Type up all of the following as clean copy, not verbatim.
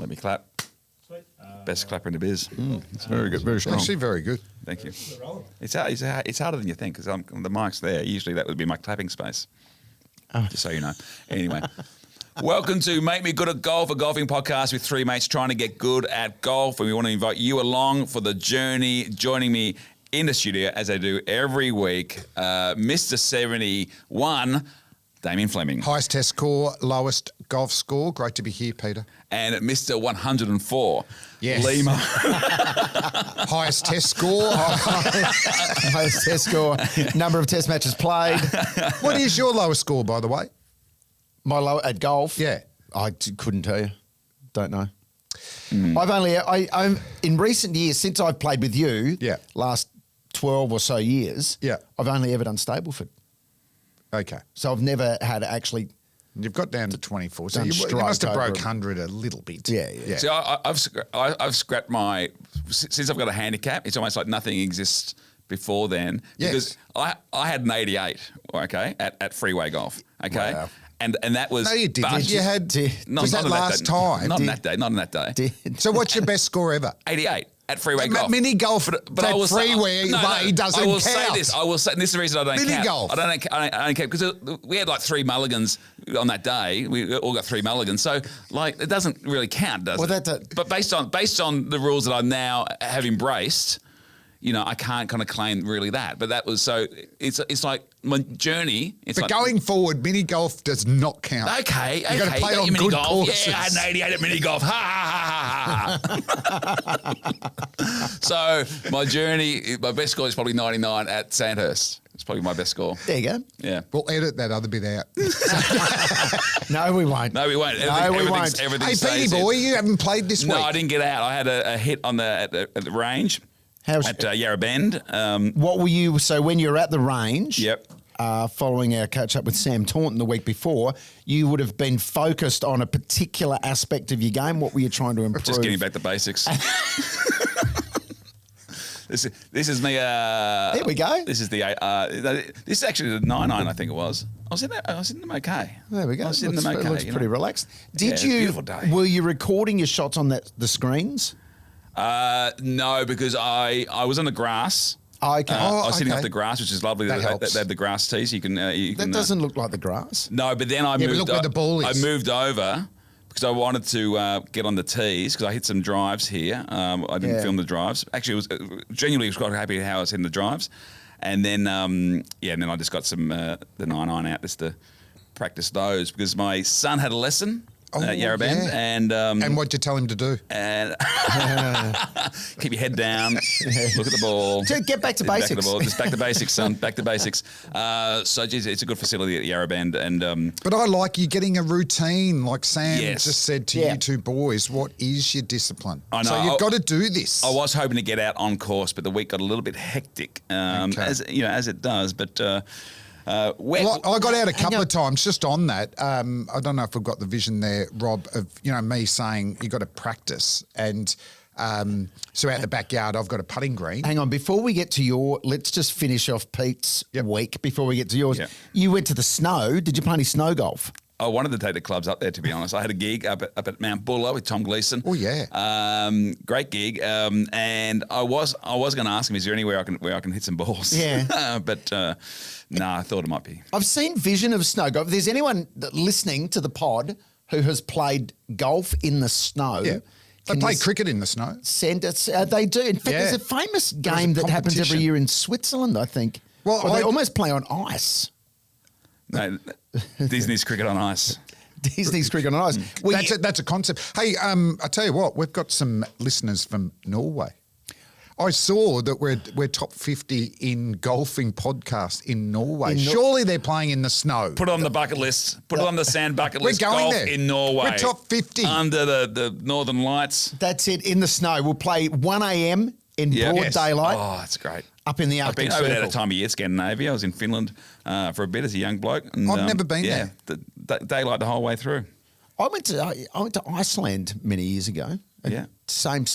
Let me clap. Best clapper in the biz. It's very good, very strong. Actually, very good. Thank you. It's harder than you think because the mic's there. Usually that would be my clapping space. Just so you know. Anyway. Welcome to Make Me Good at Golf, a golfing podcast with three mates trying to get good at golf. And we want to invite you along for the journey, joining me in the studio, as I do every week, Mr. 71, Damien Fleming. Highest test score, lowest golf score. Great to be here, Peter. And Mr. 104, Yes. Lehmo. Highest test score. Highest test score, number of test matches played. What is your lowest score, by the way? My low at golf? Yeah. I couldn't tell you. Don't know. I'm in recent years, since I've played with you, last 12 or so years, I've only ever done Stableford. Okay. So I've never had actually... You've got down to 24, so you must have broke 100 a little bit. Yeah. See, I've scrapped my... Since I've got a handicap, it's almost like nothing exists before then. Because I had an 88, okay, at freeway golf, okay? Wow. And that was... No, you didn't. You had... Was that last time? Not on that day. Not on that day. So what's your best score ever? 88 at freeway golf. Mini golf but I will freeway doesn't I will count. say this. I will say this is the reason I don't Mini count. golf. I don't count because we had like 3 mulligans on that day. We all got 3 mulligans. So like it doesn't really count, does it? But based on the rules that I now have embraced, you know, I can't kind of claim really that. But that was so. It's like my journey. It's but like, going forward, mini golf does not count. Okay. You got to play on mini good golf. courses. Yeah, I had an 88 at mini golf. Ha ha ha ha. So my journey, my best score is probably 99 at Sandhurst. It's probably my best score. There you go. Yeah. We'll edit that other bit out. No, we won't. No, we won't. We won't. Hey, Petey boy, you haven't played this week. No, I didn't get out. I had a hit on at the range. At Yarra Bend. What were you? So when you're at the range, yep. Following our catch up with Sam Taunton the week before, you would have been focused on a particular aspect of your game. What were you trying to improve? Just getting back to basics. This is me. There we go. This is this is actually the 9-9, I think it was. I was in them okay. There we go. I was in them okay. It looks pretty relaxed. It's a beautiful day. Were you recording your shots on the screens? No, because I was on the grass. Oh, okay. I was sitting off the grass, which is lovely. They have the grass tees. You can. That doesn't look like the grass. No, but then I moved. But look where the ball is. I moved over because I wanted to get on the tees because I hit some drives here. I didn't film the drives. Actually, it was genuinely quite happy how I was hitting the drives, and then and then I just got some the 9-9 out just to practice those because my son had a lesson. Yarra Bend, and what'd you tell him to do? And keep your head down, look at the ball. Get back to basics. Back to the ball. Just back to basics, son. Back to basics. So, geez, it's a good facility at Yarra Bend, and but I like you getting a routine, like Sam Yes. just said to you two boys. What is your discipline? I know. So you've got to do this. I was hoping to get out on course, but the week got a little bit hectic, as it does. But well, I got out a couple of times just on that. I don't know if we've got the vision there, Rob, of me saying you got to practice. And so out the backyard, I've got a putting green. Hang on, before we get to let's just finish off Pete's week before we get to yours. Yep. You went to the snow. Did you play any snow golf? I wanted to take the clubs up there, to be honest. I had a gig up at Mount Buller with Tom Gleeson. Oh yeah, great gig. And I was going to ask him, is there anywhere I can hit some balls? Yeah, but no, I thought it might be. I've seen vision of snow golf. If there's anyone listening to the pod who has played golf in the snow, they play cricket in the snow. Send us. They do. In fact, there's a famous game that happens every year in Switzerland, I think. Well, they almost play on ice. No, Disney's cricket on ice. Disney's cricket on ice. That's a concept. Hey, I tell you what, we've got some listeners from Norway. I saw that we're top 50 in golfing podcast in Norway. Surely they're playing in the snow. Put it on the bucket list. Put it on the sand bucket list. We're going golf there. in Norway. We're top 50. Under the Northern Lights. That's it, in the snow. We'll play 1 a.m. in broad daylight. Oh, that's great. Up in the Arctic I've been over there Circle. at a time of year, Scandinavia. I was in Finland for a bit as a young bloke. And, I've never been there. The daylight the whole way through. I went to Iceland many years ago. Yeah. Same.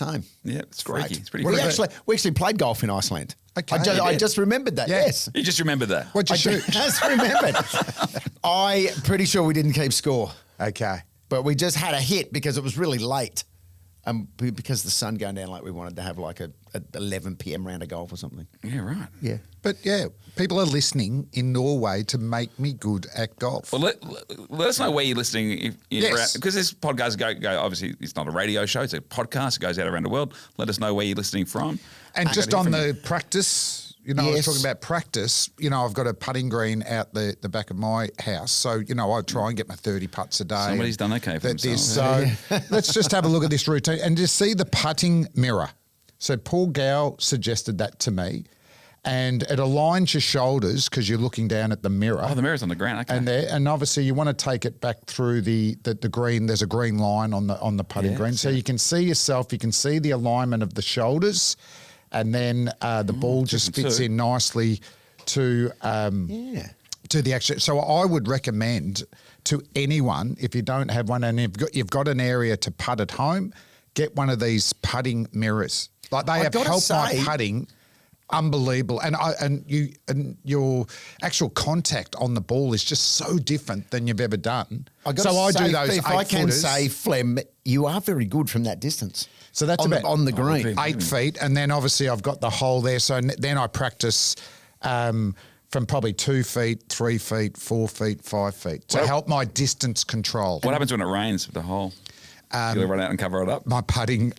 Yeah, it's Great. freaky. It's pretty we freaky. actually played golf in Iceland. Okay. I just remembered that. Yeah. Yes. You just remembered that. What'd you shoot? Just remembered. I'm pretty sure we didn't keep score, Okay. but we just had a hit because it was really late. Because the sun going down, like we wanted to have like a 11 p.m. round of golf or something. Yeah, right. Yeah. But yeah, people are listening in Norway to make me good at golf. Well, let us know where you're listening. Yes. Because this podcast go. Obviously, it's not a radio show; it's a podcast. It goes out around the world. Let us know where you're listening from. And Good just to hear on from the you. practice, I was Yes. talking about practice. I've got a putting green out the back of my house. So, I try and get my 30 putts a day. Somebody's done okay for themselves. So let's just have a look at this routine and just see the putting mirror. So Paul Gow suggested that to me. And it aligns your shoulders because you're looking down at the mirror. Oh, the mirror's on the ground. Okay. And obviously you want to take it back through the green. There's a green line on the putting green, so you can see yourself. You can see the alignment of the shoulders, and then the ball just fits in nicely to the action. So I would recommend to anyone, if you don't have one and you've got an area to putt at home, get one of these putting mirrors. Like they have helped my putting. Unbelievable, and your actual contact on the ball is just so different than you've ever done. I do those. If I can footers. say, Flem, you are very good from that distance. So that's on about on the green, 8 feet, and then obviously I've got the hole there. So then I practice from probably 2 feet, 3 feet, 4 feet, 5 feet to help my distance control. What happens when it rains with the hole? You run out and cover it up? My putting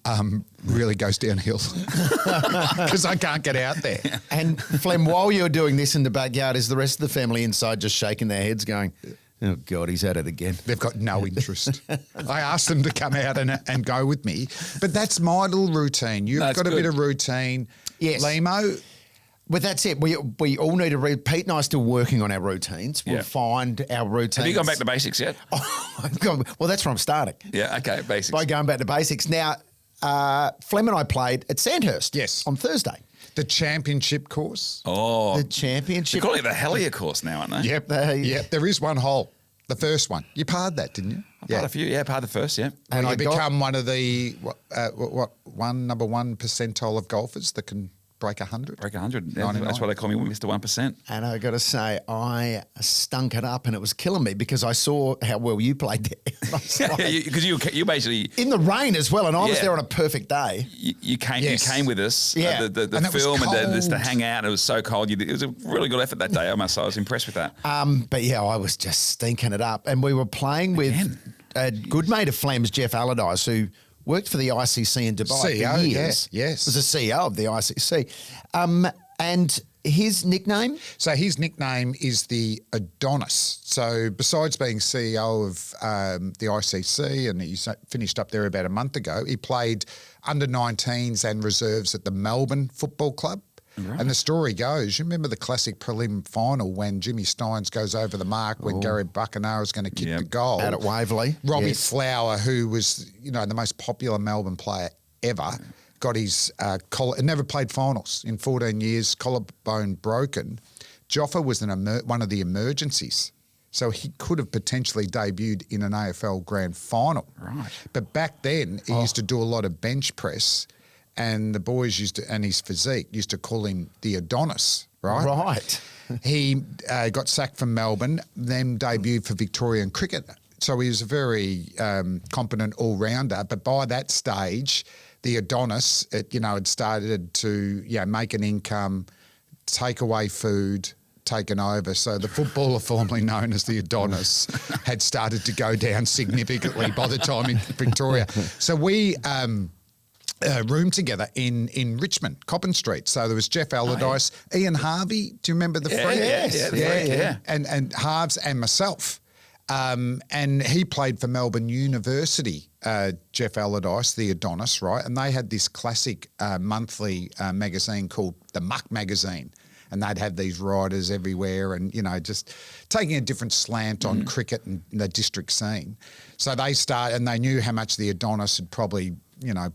really goes downhill because I can't get out there. And Flem, while you're doing this in the backyard, is the rest of the family inside just shaking their heads, going, "Oh God, he's at it again"? They've got no interest. I asked them to come out and go with me, but that's my little routine. You've got a bit of routine. Yes. Lehmo. Well, that's it. We all need to read. Pete and I are still working on our routines. We'll find our routines. Have you gone back to basics yet? Well, that's where I'm starting. Yeah, okay, basics. By going back to basics. Now, Flem and I played at Sandhurst on Thursday. The championship course. Oh. The championship. They're calling it the Hellier course now, aren't they? Yep. Yep. There is one hole. The first one. You parred that, didn't you? I parred a few. Yeah, parred the first, yeah. And you become one of the, number one percentile of golfers that can break 100. Break 100. Yeah, that's why they call me Mr. 1%. And I got to say, I stunk it up and it was killing me because I saw how well you played there. Because you basically... In the rain as well, and I was there on a perfect day. You came with us. Yeah. The And it was film and cold. just to hang out. It was so cold. It was a really good effort that day, I must say. I was impressed with that. But yeah, I was just stinking it up. And we were playing with a good mate of Flem's, Jeff Allardyce, who worked for the ICC in Dubai CEO, for years. yes. Was the CEO of the ICC. And his nickname? So his nickname is the Adonis. So besides being CEO of the ICC, and he finished up there about a month ago, he played under 19s and reserves at the Melbourne Football Club. Right. And the story goes, you remember the classic prelim final when Jimmy Steins goes over the mark when Gary Buckenara is going to kick the goal. Out at Waverley. Robbie Flower, who was, the most popular Melbourne player ever, got his never played finals in 14 years, collarbone broken. Joffa was one of the emergencies. So he could have potentially debuted in an AFL grand final. Right. But back then, he used to do a lot of bench press, and the boys and his physique used to call him the Adonis, right? Right. He got sacked from Melbourne, then debuted for Victorian cricket. So he was a very competent all-rounder. But by that stage, the Adonis, had started to make an income, take away food, taken over. So the footballer formerly known as the Adonis had started to go down significantly by the time in Victoria. So we... roomed together in Richmond, Coppin Street. So there was Jeff Allardyce, Ian Harvey. Do you remember the freak? Yeah. And Harves and myself. And he played for Melbourne University, Jeff Allardyce, the Adonis, right? And they had this classic monthly magazine called the Muck Magazine. And they'd have these writers everywhere and, just taking a different slant on cricket and the district scene. So they and they knew how much the Adonis had probably,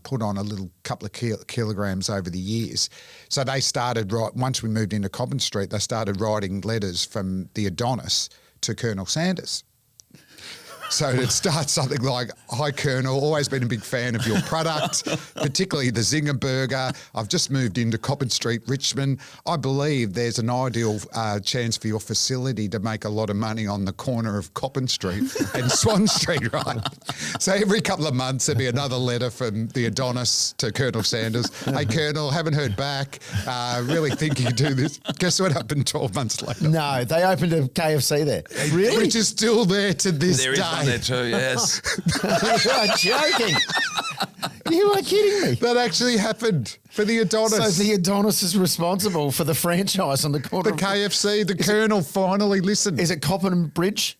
put on a little couple of kilograms over the years. So they started, once we moved into Coppin Street, they started writing letters from the Adonis to Colonel Sanders. So it'd start something like, "Hi, Colonel, always been a big fan of your product, particularly the Zinger Burger. I've just moved into Coppin Street, Richmond. I believe there's an ideal chance for your facility to make a lot of money on the corner of Coppin Street and Swan Street, right?" So every couple of months there'd be another letter from the Adonis to Colonel Sanders. "Hey, Colonel, haven't heard back. Really think you could do this." Guess what happened 12 months later? No, they opened a KFC there. Really? Which is still there to this There day. is one there too, yes. You are joking. You are kidding me. That actually happened for the Adonis. So the Adonis is responsible for the franchise on the corner. The KFC, the Colonel finally listened. Is it Coppin Bridge?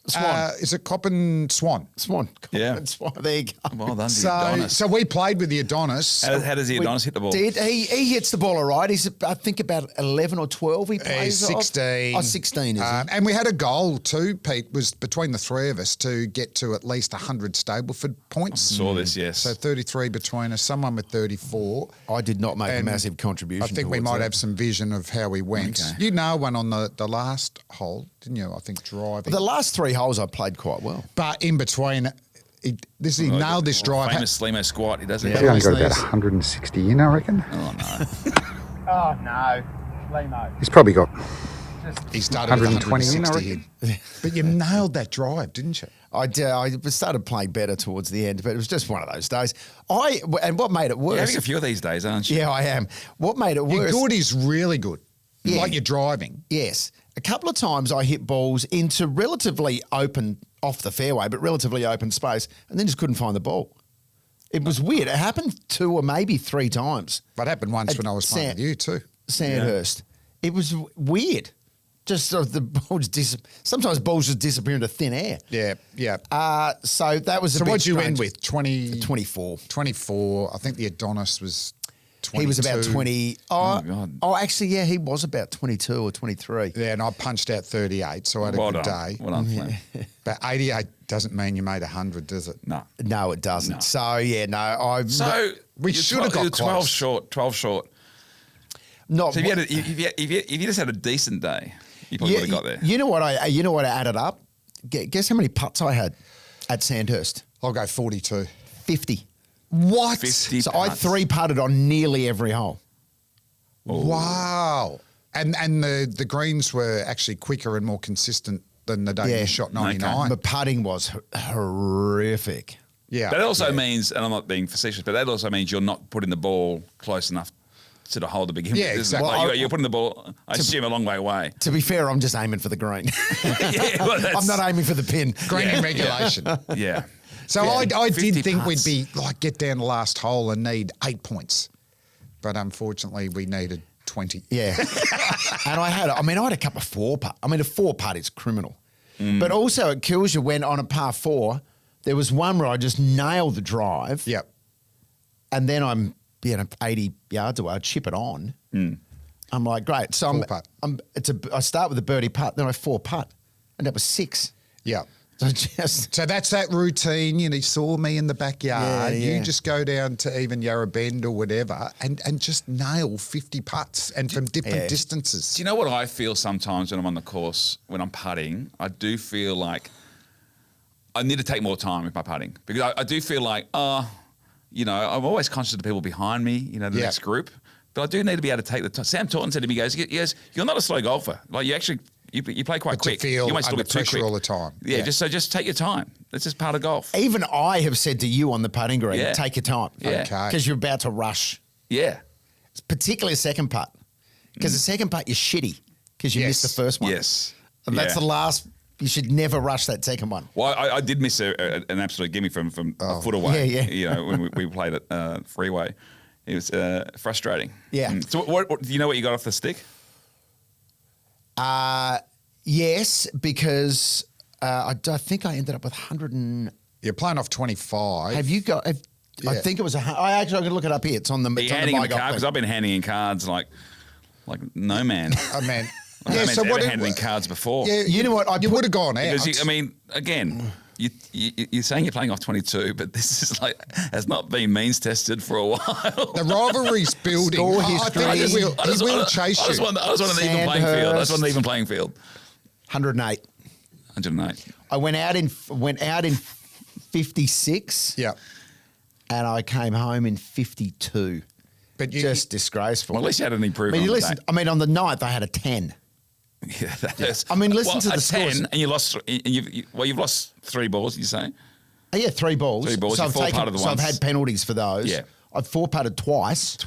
Swan. Is it Coppin Swan? Swan. Yeah. Coppin Swan. There you go. Well done, the Adonis. So we played with the Adonis. How does the Adonis hit the ball? He hits the ball all right. He's, I think, about 11 or 12 he plays. He's 16. Oh, 16, is he? And we had a goal too, Pete, was between the three of us to get to at least 100 Stableford points. I saw this, yes. So 33 between us, someone with 34. I did not make a And massive contribution. I think we towards might that. have some vision of how we went. Okay. You know one on the last hole, didn't you? I think driving. The last 3 holes I played quite well. But in between, he nailed this drive. Famous Lehmo squat. He does it. Yeah. He only got These- about 160 in, I reckon. Oh, no. Oh, no. Lehmo. He's probably got He started with 120 in, I 160 in. But you nailed that drive, didn't you? I started playing better towards the end, but it was just one of those days. And what made it worse? You're having a few of these days, aren't you? Yeah, I am. What made it Your worse? good is really good. Yeah. Like you're driving. Yes. A couple of times I hit balls into relatively open, off the fairway, but relatively open space, and then just couldn't find the ball. It was weird. It happened 2 or maybe 3 times. That happened once At when I was playing with you too. Sandhurst. It was weird. Just sort of the ball just sometimes balls just disappear into thin air. Yeah, yeah. So that was a So bit what'd you strange. end with? 20, 24. 24. I think the Adonis was 22. He was about 20. God. Actually, yeah, he was about 22 or 23. Yeah, and I punched out 38, so I had a Well good done. day. Well done, Flem. But 88 doesn't mean you made 100, does it? No. No, it doesn't. No. So, yeah, no. So We you're should have got you're 12 close. short. 12 short. Not So if you just had a decent day, you probably would have got there. You know what I added up? Guess how many putts I had at Sandhurst? I'll go 42. 50. What? 50 So I putts. 3-putted on nearly every hole. Wow. And the greens were actually quicker and more consistent than the day Yeah. you shot 99. The putting was horrific. Yeah. That also yeah. means, and I'm not being facetious, but that also means you're not putting the ball close enough to the hole to begin Yeah, with. Isn't it? exactly. Like Well, you're putting the ball, I assume, a long way away. To be fair, I'm just aiming for the green. Yeah, well, that's- I'm not aiming for the pin. Green Yeah. regulation. Yeah. So Yeah. I 50 did think putts. we'd be like get down the last hole and need 8 points. But unfortunately we needed 20. Yeah. And I had a couple of 4-putt. I mean, a 4-putt is criminal. But also it kills you when on a par 4, there was one where I just nailed the drive. Yep. And then I'm 80 yards away. I chip it on. I'm like, great. So Four putt. I start with a birdie putt, then I 4-putt. And that was 6. Yeah. So just... So that's that routine. You saw me in the backyard. Yeah, yeah. You just go down to even Yarra Bend or whatever and just nail 50 putts and from different Yeah. distances. Do you know what I feel sometimes when I'm on the course, when I'm putting? I do feel like I need to take more time with my putting because I do feel like, I'm always conscious of the people behind me, the Yeah. next group. But I do need to be able to take the time. Sam Taunton said to me, he goes, you're not a slow golfer. Like you actually, you play quite But you quick. feel you almost under look too pressure quick all the time. Yeah, Yeah. just take your time. That's just part of golf. Even I have said to you on the putting green, Yeah. take your time. Yeah. Okay. Because you're about to rush. Yeah. Particularly a second putt. Because the second putt, you're shitty because you missed Yes. the first one. Yes. And that's Yeah. the last. You should never rush that second one. Well, I did miss an absolute gimme from a foot away. Yeah. When we played at Freeway, it was frustrating. Yeah. So, what do you know what you got off the stick? Yes, because I think I ended up with 100 and... You're playing off 25. Have you got... I Yeah. think it was I can look it up here. It's on the... Are you It's on the handing him My a Golf card? Because thing. I've been handing in cards like no man. Oh, man. No yeah, man's so ever what handed in cards before. Yeah, You know what? You would have gone out. Because again, you're saying you're playing off 22, but this is has not been means tested for a while. The rivalry's building. Score I think history. he will chase I just you. want an even playing field. I just want an even playing field. 108. 108. I went out in 56. Yeah. And I came home in 52. But you, Just disgraceful. Well, at least you had an improvement. On the ninth, I had a 10. Yeah, that's, I mean, listen to the a 10, scores. and you lost. You've lost 3 balls. You say? Oh, yeah, 3 balls. 3 balls. So You I've four-putted the so I've once. had penalties for those. Yeah. I've 4-putted twice.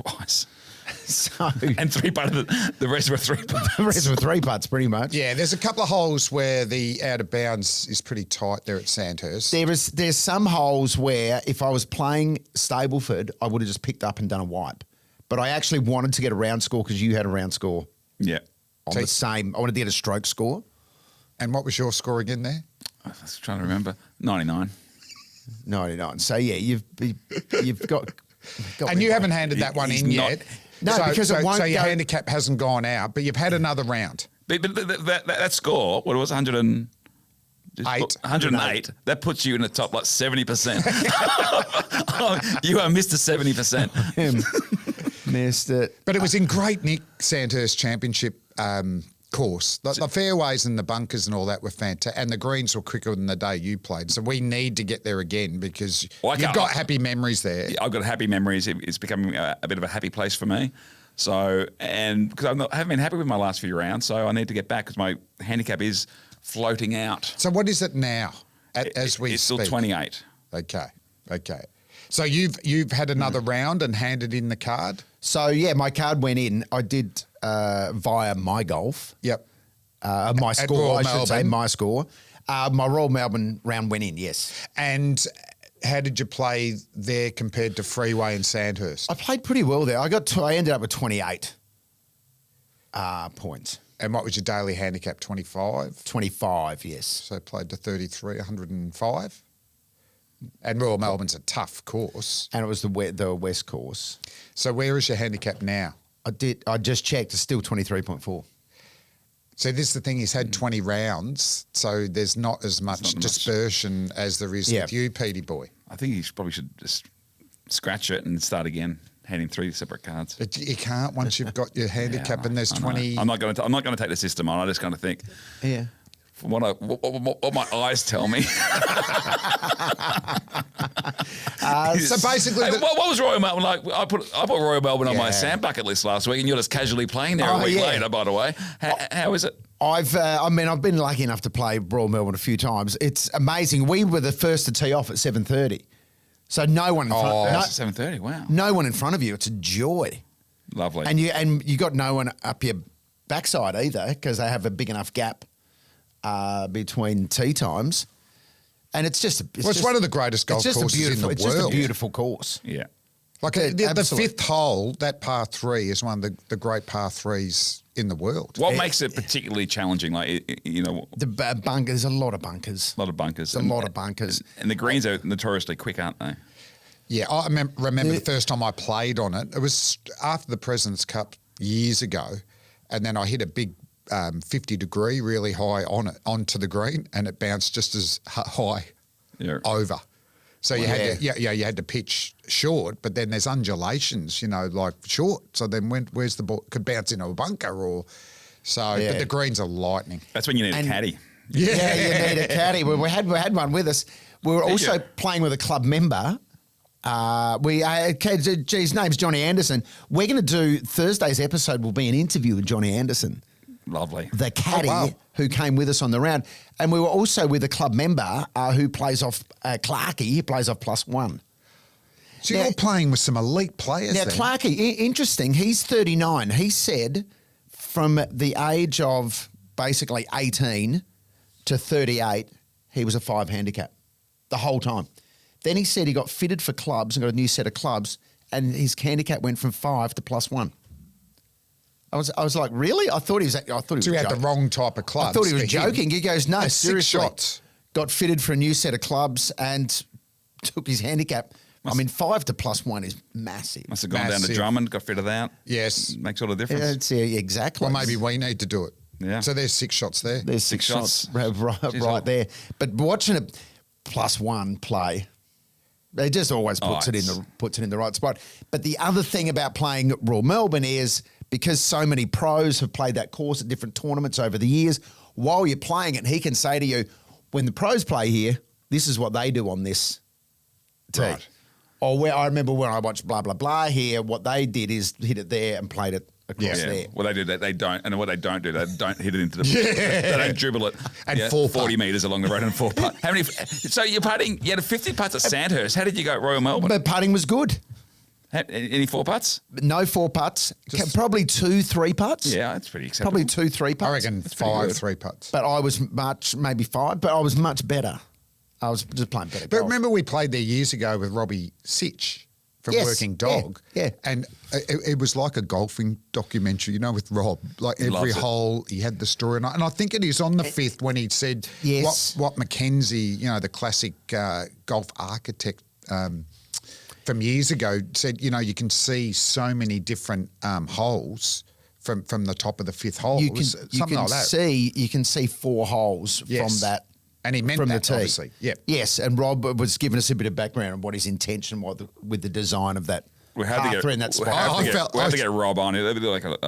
So And 3-putted. The rest were 3 putts. the rest were 3 putts, pretty much. yeah, there's a couple of holes where the out of bounds is pretty tight there at Sandhurst. There's some holes where if I was playing Stableford, I would have just picked up and done a wipe. But I actually wanted to get a round score because you had a round score Yeah. on the same. I wanted to get a stroke score. And what was your score again there? I was trying to remember. 99. 99. So yeah, you've got And me you right. haven't handed that one He's in not- yet. No, because it won't so your go- handicap hasn't gone out, but you've had another round. But that score, what it was, 108. That puts you in the top like 70%. You are Mr. 70%. Missed it. But it was in Great Nick Sandhurst Championship course. The fairways and the bunkers and all that were fantastic. And the greens were quicker than the day you played. So we need to get there again because you've got happy memories there. I've got happy memories. It's becoming a bit of a happy place for me. So, and because I haven't been happy with my last few rounds, so I need to get back because my handicap is floating out. So what is it now as we It's speak? still 28. Okay. So you've had another round and handed in the card? So yeah, my card went in. I did via my golf. Yep. My score, Royal I should say, Melbourne. my score. My Royal Melbourne round went in, yes. And how did you play there compared to Freeway and Sandhurst? I played pretty well there. I ended up with 28 points. And what was your daily handicap? 25? 25, yes. So played to 33, 105. And Royal Melbourne's a tough course. And it was the West course. So where is your handicap now? I just checked. It's still 23.4. So this is the thing, he's had 20 rounds, so there's not as much not much. dispersion as there is Yeah. with you, Petey boy. I think you probably should just scratch it and start again, handing 3 separate cards. But you can't once you've got your handicap and there's I know. 20. I'm not going to take the system on. I just kind of think Yeah. from what my eyes tell me. So basically, Hey, what was Royal Melbourne like? I put Royal Melbourne on my Yeah. sand bucket list last week, and you're just casually playing there Oh, a week yeah. later. By the way, how is it? I've been lucky enough to play Royal Melbourne a few times. It's amazing. We were the first to tee off at 7:30, so no one in front. That's 7:30. Wow, No one in front of you. It's a joy, lovely. and you got no one up your backside either because they have a big enough gap between tee times, and it's one of the greatest golf courses in the It's just a world. beautiful course. yeah. Like Yeah, the absolutely. fifth hole, that par 3 is one of the great par 3s in the world. What makes it particularly challenging? Like The bunkers, there's a lot of bunkers. a lot of bunkers. There's a lot of bunkers. And the greens are notoriously quick, aren't they? Yeah, I remember the first time I played on it. It was after the President's Cup years ago, and then I hit a big 50-degree really high onto the green, and it bounced just as high over. So you had to pitch short, but then there's undulations, like short. So then where's the ball? Could bounce into a bunker or so. Yeah. But the greens are lightning. That's when you need a And- caddy. Yeah, you need a caddy. We had one with us. We were also you? playing with a club member. His name's Johnny Anderson. We're going to do Thursday's episode. Will be an interview with Johnny Anderson, Lovely. the caddy wow. who came with us on the round, and we were also with a club member who plays off Clarkey. He plays off +1. So Now- you're playing with some elite players Now, there. Clarkey, interesting. He's 39. He said from the age of basically 18 to 38, he was a 5 handicap the whole time. Then he said he got fitted for clubs and got a new set of clubs, and his handicap went from 5 to +1. I was like, really? I thought he was So you had joking. the wrong type of clubs. I thought he was for him. joking. He goes, no, That's 6 seriously. shots. Got fitted for a new set of clubs and took his handicap. 5 to +1 is massive. Must have gone down to Massive. Drummond, got fitted out. Yes. Makes all the difference. Yeah, exactly. Well, maybe we need to do it. Yeah. So there's 6 shots there. There's 6 Six shots shots. right there. But watching a +1 play, it just always puts it in the right spot. But the other thing about playing Royal Melbourne is because so many pros have played that course at different tournaments over the years, while you're playing it, he can say to you, when the pros play here, this is what they do on this tee. Right. Or where I remember when I watched blah, blah, blah here, what they did is hit it there and played it across Yeah. there. Well, they do that. They don't. And what they don't do, they don't hit it into the. They don't dribble it. And 40 metres along the road and 4 putt. How many? So you're putting. You had 50 putts at Sandhurst. How did you go at Royal Melbourne? But putting was good. Any 4 putts? No 4 putts. Probably 2 3 putts. Yeah, that's pretty acceptable. Probably 2 3 putts. I reckon pretty 5 good. 3 putts. But I was maybe 5, but I was much better. I was just playing better But golf. remember we played there years ago with Robbie Sitch from Yes, Working Dog. yeah. And it was like a golfing documentary, with Rob. Like He every loves it. hole, he had the story. And I think it is on the 5th when he said Yes. what Mackenzie, the classic golf architect from years ago, said, you can see so many different holes from the top of the 5th hole. you It was can something like that. you can see 4 holes Yes. from that. And he meant from that, the tee. obviously. Yep. Yes, and Rob was giving us a bit of background on what his intention was with the design of that We have par to three get, in that we spot. have, I to get, felt- we have I- to get Rob on. It'll be like a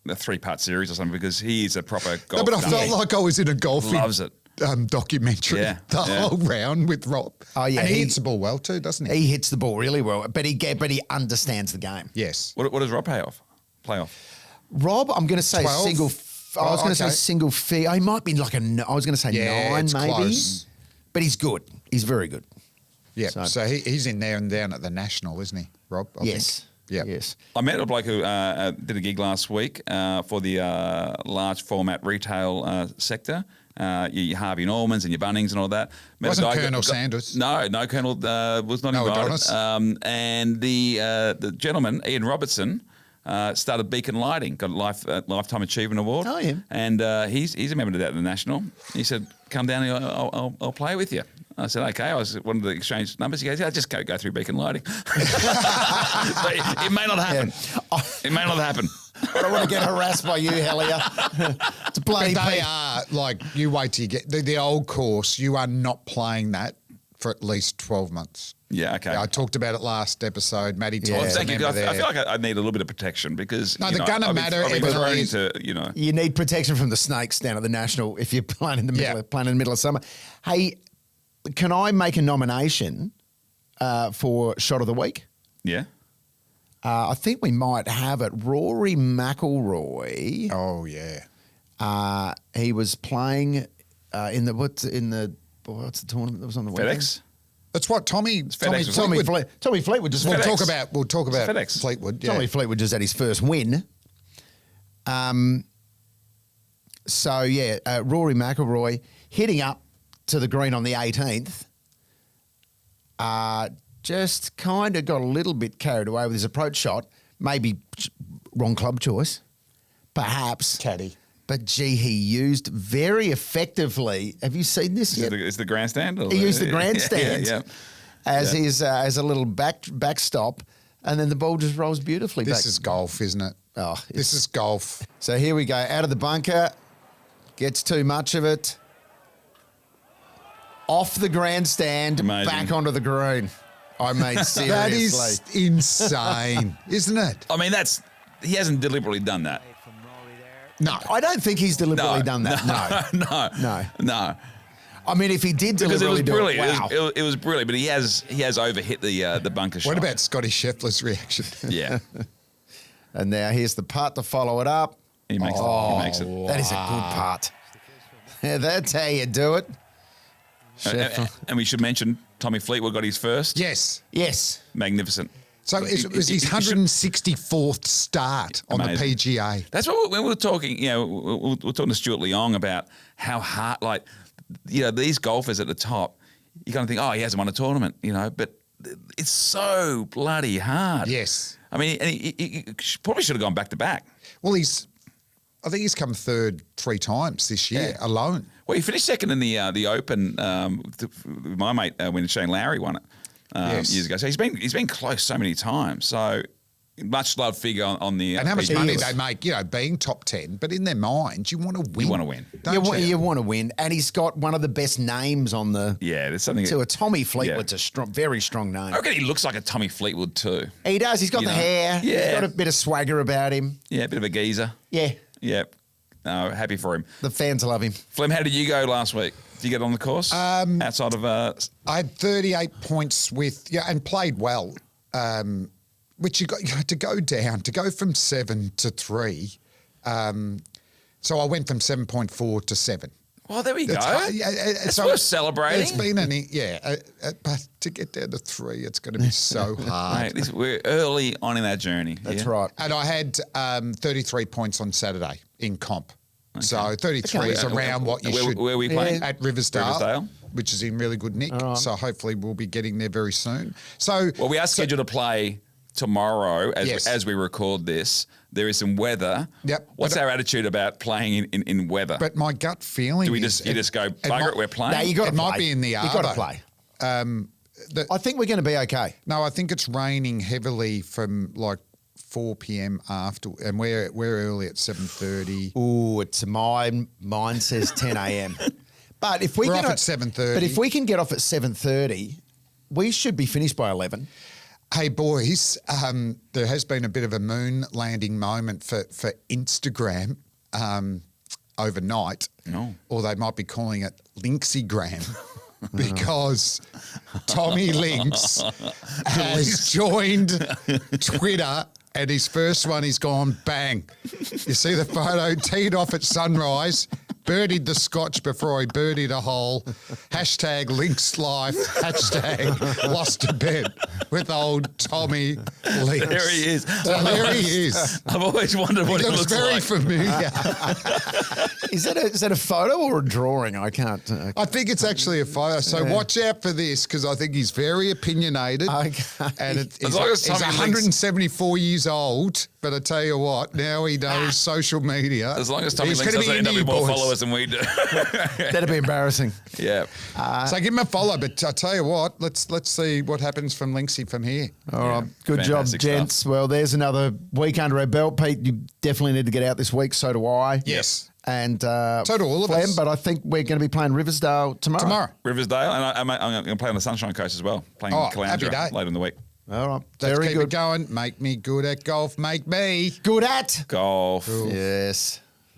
3-part series or something because he is a proper golf. No, but I nut. felt like I was in a golfing Loves it. documentary Yeah, the yeah. whole round with Rob. Oh, yeah, and he he- hits the ball well too, doesn't he? He hits the ball really well, but he understands the game. Yes. What does Rob play off? Rob, I'm going to say 12? single. I was Oh, going to say okay. single fee. He might be like I was going to say Yeah, 9 it's maybe, close. but he's good. He's very good. Yeah. So- So, he's in there and down at the National, isn't he, Rob? I Yes. think. Yeah. Yes. I met a bloke who did a gig last week for the large format retail sector. Your Harvey Normans and your Bunnings and all that. Met a Wasn't guy who Colonel Sanders? No, Colonel was not No invited. Adonis? And the gentleman, Ian Robertson, started Beacon Lighting, got a Lifetime Achievement Award. Oh, yeah. And he's a member of that at the National. He said, come down and I'll play with you. I said, okay. I wanted to exchange numbers. He goes, yeah, just go through Beacon Lighting. So it may not happen. It may not happen. I don't want to get harassed by you, Hellier. It's a bloody But they piece. are like, you wait till you get the old course, you are not playing that for at least 12 months. Yeah, okay. I talked about it last episode. Matty Yeah. Todd's Well, a thank you. member I there. feel like I need a little bit of protection because No, they're gonna I've matter I've been if it thrown is. into You need protection from the snakes down at the National if you're playing in the middle, Yeah. playing in the middle of summer. Hey, can I make a nomination for Shot of the Week? Yeah. I think we might have it. Rory McIlroy. Oh, yeah. He was playing in the what's the tournament that was on the weekend? FedEx. That's what Tommy FedEx, Fleetwood. Tommy Fleetwood just We'll FedEx. talk about FedEx. Fleetwood. Yeah. Tommy Fleetwood just had his first win. So yeah, Rory McIlroy hitting up to the green on the 18th. Just kind of got a little bit carried away with his approach shot. Maybe wrong club choice, perhaps. Caddy. But gee, he used very effectively. Have you seen this yet? Is the grandstand? Or He used the grandstand Yeah. as his as a little backstop, and then the ball just rolls beautifully back. This is golf, isn't it? Oh, This is golf. So here we go, out of the bunker, gets too much of it, off the grandstand, Amazing. back onto the green. I mean, seriously. That is insane, isn't it? I mean, he hasn't deliberately done that. No. I don't think he's deliberately done that. No. No. I mean, if he did Because it was deliberately do it, brilliant. wow. It was brilliant, but he has overhit the bunker shot. What about Scotty Scheffler's reaction? Yeah. And now here's the putt to follow it up. He makes it. He makes it. That is a good putt. That's how you do it. And we should mention Tommy Fleetwood got his first. Yes. Yes. Magnificent. So it was his 164th start on Amazing. the PGA. That's what when we were talking. We're talking to Stuart Leong about how hard, these golfers at the top. You kind of think, oh, he hasn't won a tournament, but it's so bloody hard. Yes. I mean, and he probably should have gone back to back. Well, I think he's come third 3 times this year alone. Well, he finished second in the Open. My mate when Shane Lowry won it Yes. years ago. So he's been close so many times. So much loved figure on the. And how much PGA. money they make, being top 10. But in their minds, you want to win. You want to win. Don't you? You want to win. And he's got one of the best names on the... Yeah, there's something. To a Tommy Fleetwood's a strong, very strong name. I reckon he looks like a Tommy Fleetwood too. He does. He's got You the know. hair. Yeah. He's got a bit of swagger about him. Yeah, a bit of a geezer. Yeah. Yeah. No, happy for him. The fans love him. Flem, how did you go last week? Did you get on the course outside of? I had 38 points and played well. Which you had to go down to go from 7 to 3. So I went from 7.4 to 7. Well, there we go. It's so worth celebrating. It's been but to get down to 3, it's going to be so hard. Mate, we're early on in that journey. That's right. And I had 33 points on Saturday in comp. Okay. So 33 is around what you should. Where are we playing? At Riversdale, which is in really good nick. So hopefully we'll be getting there very soon. So we are scheduled to play tomorrow as we record this. There is some weather. Yep. What's our attitude about playing in weather? But my gut feeling Do we is... you just go, bugger it, we're playing? No, you got to play. It might be in the Arvo. You got to play. I think we're going to be okay. No, I think it's raining heavily from like 4 p.m. after, and we're early at 7:30. Ooh, mine says 10 a.m. But if we We're get off at 7:30. But if we can get off at 7:30, we should be finished by 11. Hey boys, there has been a bit of a moon landing moment for Instagram overnight. No. Or they might be calling it Lynxygram. Because Tommy Lynx has joined Twitter, and his first one he's gone bang. You see the photo, teed off at sunrise, birdied the scotch before he birdied a hole. Hashtag Lynx Life, hashtag lost a bet with old Tommy Lynx. There he is. There he is. I've always wondered what he looks very like. familiar. Is that a photo or a drawing? I can't. I think it's actually a photo. So watch out for this because I think he's very opinionated. Okay. And As long as he's Tommy Lynx- 174 years old, but I tell you what, now he knows social media. As long as Tommy He's Lynx gonna be doesn't end up into with you more boys. followers than we do. That'd be embarrassing. Yeah. So give him a follow, but I tell you what, let's see what happens from Lynxy from here. All right. Good job, Fantastic gents. stuff. Well, there's another week under our belt. Pete, you definitely need to get out this week. So do I. Yes. And So do all of Flem, us. but I think we're going to be playing Riversdale tomorrow. Riversdale, and I'm going to play on the Sunshine Coast as well, playing happy Caloundra day. later in the week. All right. Let's Very keep good. it going. Make me good at golf. Make me. Good at Golf. Yes.